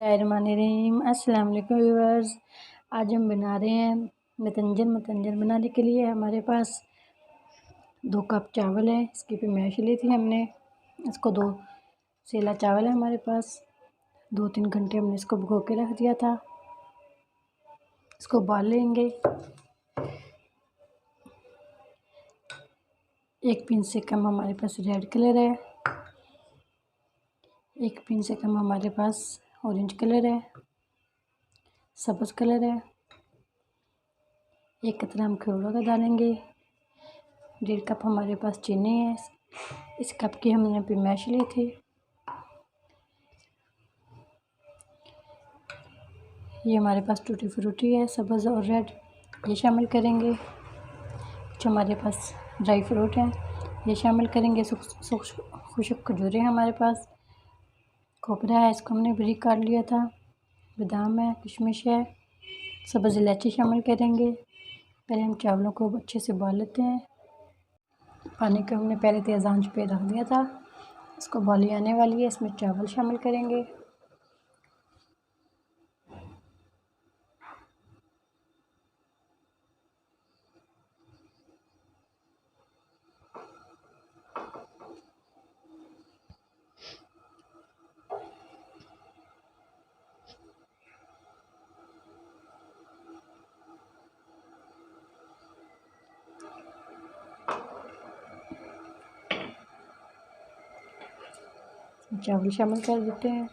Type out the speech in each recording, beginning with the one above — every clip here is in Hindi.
बिस्मिल्लाहिर्रहमानिर्रहीम। अस्सलाम वालेकुम व्यूअर्स। आज हम बना रहे हैं मतंजन बनाने के लिए हमारे पास 2 कप चावल है। इसकी भी मैश ली थी हमने। इसको 2 सेला चावल है हमारे पास। 2-3 घंटे हमने इसको भिगो के रख दिया था। इसको उबाल लेंगे। 1 पिंच से कम हमारे पास रेड कलर है। 1 पिंच से कम हमारे पास ऑरेंज कलर है, सब्ज़ कलर है। 1 कतरा हम खजूर का डालेंगे। 1.5 कप हमारे पास चीनी है। इस कप की हमने अभी मैश ली थी। ये हमारे पास टूटी फ्रूटी है, सब्ज़ और रेड, ये शामिल करेंगे। कुछ हमारे पास ड्राई फ्रूट हैं, ये शामिल करेंगे। खुश्क खजूरें हमारे पास। खोपरा है, इसको हमने बारीक काट लिया था। बादाम है, किशमिश है, सब्ज़ इलायची शामिल करेंगे। पहले हम चावलों को अच्छे से उबाल लेते हैं। पानी को हमने पहले तेज़ आंच पे रख दिया था। इसको उबाली आने वाली है, इसमें चावल शामिल करेंगे। चावल शामिल कर देते हैं।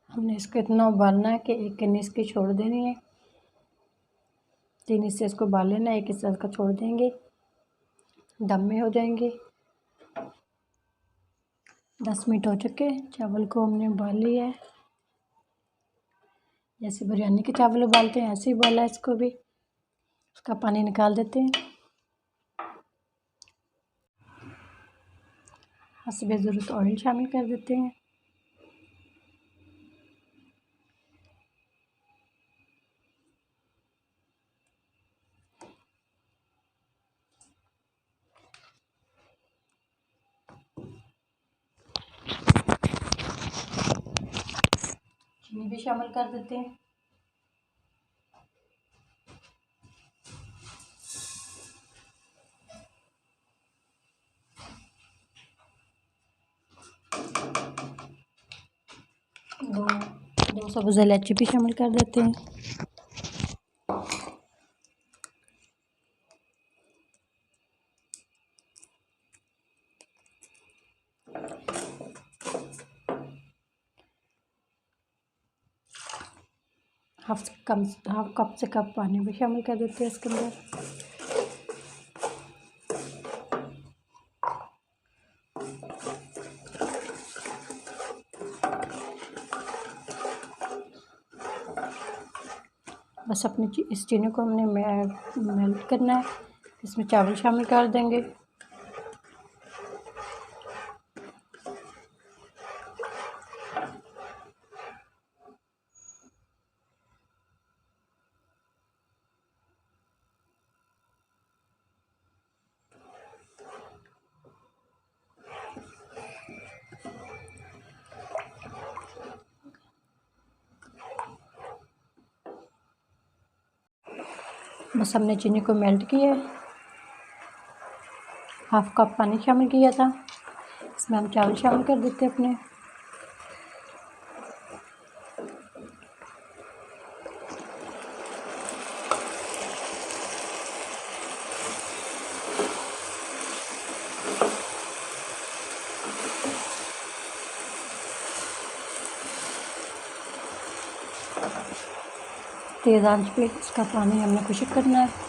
हमने इसको इतना उबालना है कि 1 कन्नी इसकी छोड़ देनी है। 3 हिस्से इसको उबाल लेना है, 1 हिस्सा इसका छोड़ देंगे, दम में हो जाएंगे। 10 मिनट हो चुके। चावल को हमने उबाल लिया है, जैसे बिरयानी के चावल उबालते हैं ऐसे ही उबाला है इसको भी। उसका पानी निकाल देते हैं। हस्बे ज़रूरत ऑयल शामिल कर देते हैं। चीनी भी शामिल कर देते हैं। दो सब्ज़ इलायची भी शामिल कर देते हैं। हाफ कप से कप पानी भी शामिल कर देते हैं इसके अंदर। बस अपनी इस चीनी को हमने मेल्ट करना है। इसमें चावल शामिल कर देंगे। बस हमने चीनी को मेल्ट किया है, हाफ कप पानी शामिल किया था। इसमें हम चावल शामिल कर देते हैं अपने। तेज़ आंच पे इसका पानी हमने खुश्क करना है।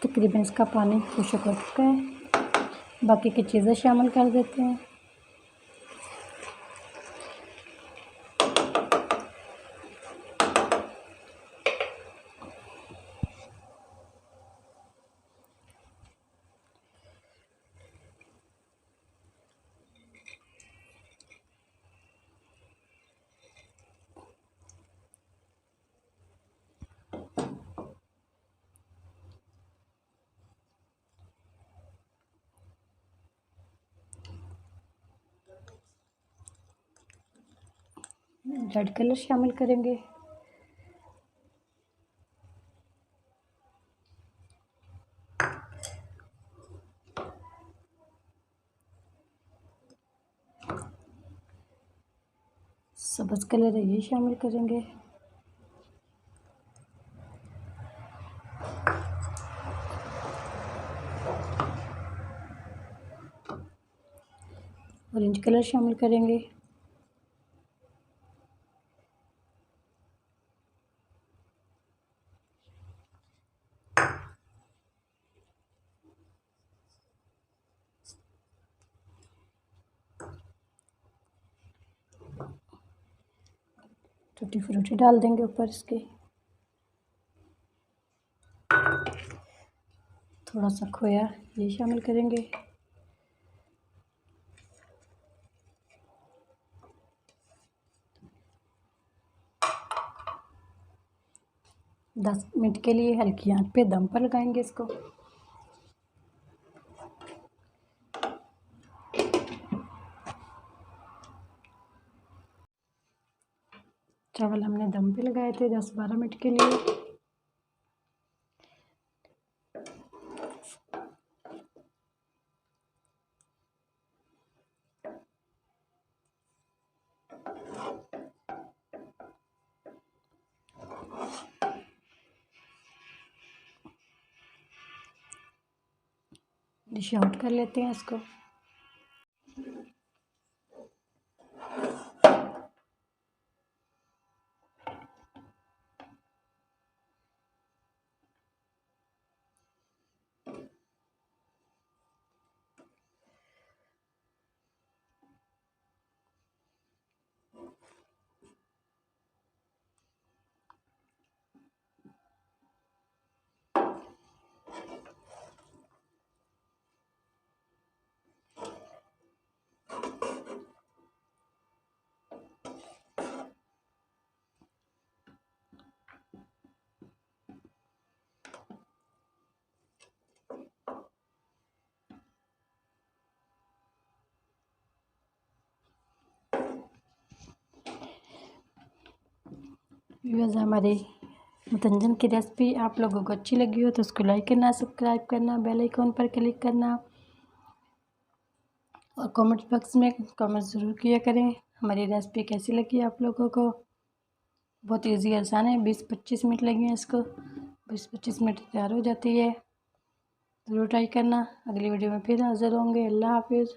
तकरीबन इसका पानी खुश्क हो चुका है। बाकी की चीज़ें शामिल कर देते हैं। रेड कलर शामिल करेंगे। सब्ज़ कलर है, ये शामिल करेंगे। ऑरेंज कलर शामिल करेंगे। टूटी फ्रूटी डाल देंगे ऊपर इसके। थोड़ा सा खोया ये शामिल करेंगे। दस मिनट के लिए हल्की आंच पे दम पर लगाएंगे इसको। चावल हमने दम पे लगाए थे 10-12 मिनट के लिए। डिश आउट कर लेते हैं इसको। व्यूअर्स, हमारी मुतंजन की रेसिपी आप लोगों को अच्छी लगी हो तो उसको लाइक करना, सब्सक्राइब करना, बेल आइकॉन पर क्लिक करना। और कमेंट बॉक्स में कमेंट ज़रूर किया करें हमारी रेसिपी कैसी लगी आप लोगों को। बहुत इजी आसान है, 20-25 मिनट लगे हैं इसको, 20-25 मिनट तैयार हो जाती है। ज़रूर ट्राई करना। अगली वीडियो में फिर हाज़िर होंगे। अल्लाह हाफिज़।